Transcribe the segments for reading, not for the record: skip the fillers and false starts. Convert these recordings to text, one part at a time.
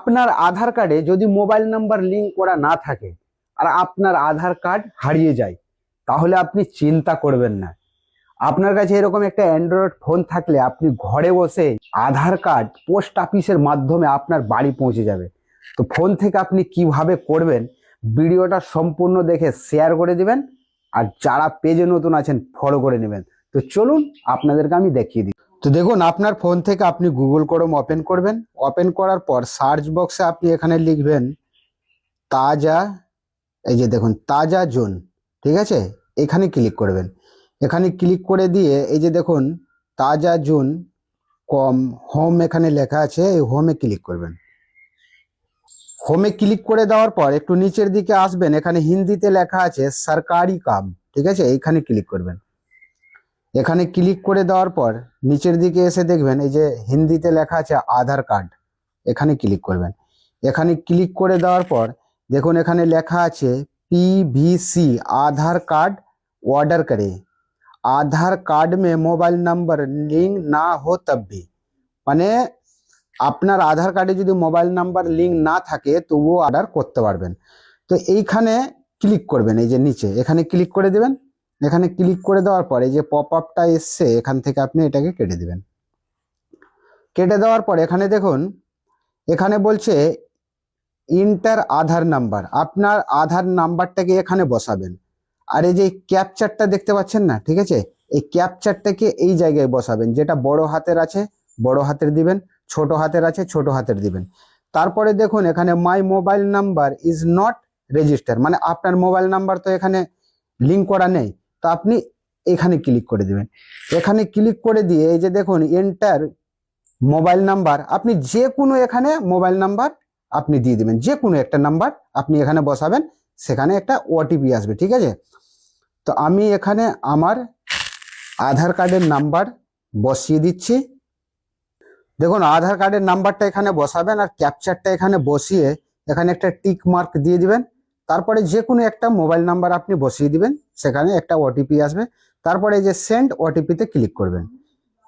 আপনার আধার কার্ডে যদি মোবাইল নাম্বার লিঙ্ক করা না থাকে আর আপনার আধার কার্ড হারিয়ে যায়, তাহলে আপনি চিন্তা করবেন না। আপনার কাছে এরকম একটা অ্যান্ড্রয়েড ফোন থাকলে আপনি ঘরে বসে আধার কার্ড পোস্ট অফিসের মাধ্যমে আপনার বাড়ি পৌঁছে যাবে। তো ফোন থেকে আপনি কিভাবে করবেন, ভিডিওটা সম্পূর্ণ দেখে শেয়ার করে দিবেন, আর যারা পেজে নতুন আছেন ফলো করে নেবেন। তো চলুন আপনাদেরকে আমি দেখিয়ে দিই। তো দেখুন, আপনার ফোন থেকে আপনি গুগল ক্রোম ওপেন করবেন। ওপেন করার পর সার্চ বক্সে আপনি এখানে লিখবেন তাজা, এই যে দেখুন তাজা জোন, ঠিক আছে, এখানে ক্লিক করবেন। এখানে ক্লিক করে দিয়ে এই যে দেখুন তাজা জোন কম হোম এখানে লেখা আছে, এই হোমে ক্লিক করবেন। হোমে ক্লিক করে দেওয়ার পর একটু নিচের দিকে আসবেন, এখানে হিন্দিতে লেখা আছে সরকারি কাম, ঠিক আছে, এইখানে ক্লিক করবেন। এখানে ক্লিক করে দেওয়ার পর নিচের দিকে এসে দেখবেন এই যে হিন্দিতে লেখা আছে আধার কার্ড, এখানে ক্লিক করবেন। এখানে ক্লিক করে দেওয়ার পর দেখুন এখানে লেখা আছে पीवीसी आधार कार्ड ऑर्डर करें, आधार कार्ड में मोबाइल नंबर लिंक ना हो तब भी, মানে আপনার আধার কার্ডে যদি মোবাইল নাম্বার লিঙ্ক না থাকে তবুও অর্ডার করতে পারবেন। তো এইখানে ক্লিক করবেন, এই যে নিচে এখানে ক্লিক করে দিবেন। এখানে ক্লিক করে দেওয়ার পরে যে পপ আপটা এসছে এখান থেকে আপনি এটাকে কেটে দিবেন। কেটে দেওয়ার পর এখানে দেখুন এখানে বলছে ইন্টার আধার নাম্বার, আপনার আধার নাম্বারটাকে এখানে বসাবেন। আর এই যে ক্যাপচারটা দেখতে পাচ্ছেন না, ঠিক আছে, এই ক্যাপচারটাকে এই জায়গায় বসাবেন। যেটা বড় হাতের আছে বড় হাতের দিবেন, ছোট হাতের আছে ছোট হাতের দিবেন। তারপরে দেখুন এখানে my mobile number is not register, মানে আপনার মোবাইল নাম্বার তো এখানে লিঙ্ক করা নেই, তো আপনি এখানে ক্লিক করে দিবেন। এখানে ক্লিক করে দিয়ে এই যে দেখুন এন্টার মোবাইল নাম্বার, আপনি যে কোনো এখানে মোবাইল নাম্বার আপনি দিয়ে দিবেন, যে কোনো একটা নাম্বার আপনি এখানে বসাবেন, সেখানে একটা ওটিপি আসবে, ঠিক আছে। তো আমি এখানে আমার আধার কার্ডের নাম্বার বসিয়ে দিচ্ছি। দেখুন আধার কার্ডের নাম্বারটা এখানে বসাবেন আর ক্যাপচারটা এখানে বসিয়ে এখানে একটা টিক মার্ক দিয়ে দিবেন। তারপরে যে কোনো একটা মোবাইল নাম্বার আপনি বসিয়ে দিবেন, সেখানে একটা ওটিপি আসবে। তারপরে এই যে সেন্ড ওটিপিতে ক্লিক করবেন।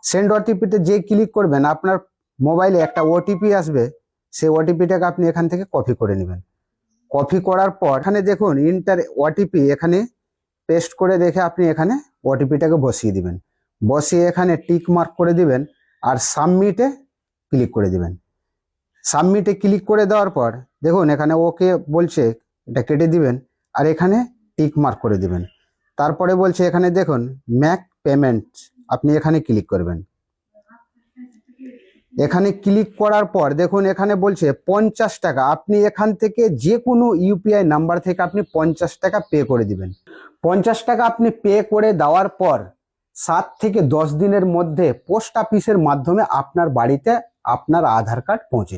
সেন্ড ওটিপিতে যে ক্লিক করবেন আপনার মোবাইলে একটা ওটিপি আসবে, সেই ওটিপিটাকে আপনি এখান থেকে কপি করে নেবেন। কপি করার পর এখানে দেখুন ইন্টার ওটিপি এখানে পেস্ট করে দেখে আপনি এখানে ওটিপিটাকে বসিয়ে দিবেন। বসিয়ে এখানে টিক মার্ক করে দিবেন আর সাবমিটে ক্লিক করে দিবেন। সাবমিটে ক্লিক করে দেওয়ার পর দেখুন এখানে ওকে বলছে, এটা কেটে দিবেন আর এখানে টিক মার্ক করে দিবেন। তারপরে বলছে এখানে দেখুন ম্যাক পেমেন্ট, আপনি এখানে ক্লিক করবেন। এখানে ক্লিক করার পর দেখুন এখানে বলছে 50 টাকা, আপনি এখান থেকে যে কোনো ইউপিআই নাম্বার থেকে আপনি 50 টাকা পে করে দিবেন। 50 টাকা আপনি পে করে দেওয়ার পর 7 থেকে 10 দিনের মধ্যে পোস্ট অফিসের মাধ্যমে আপনার বাড়িতে আপনার আধার কার্ড পৌঁছে যাবে।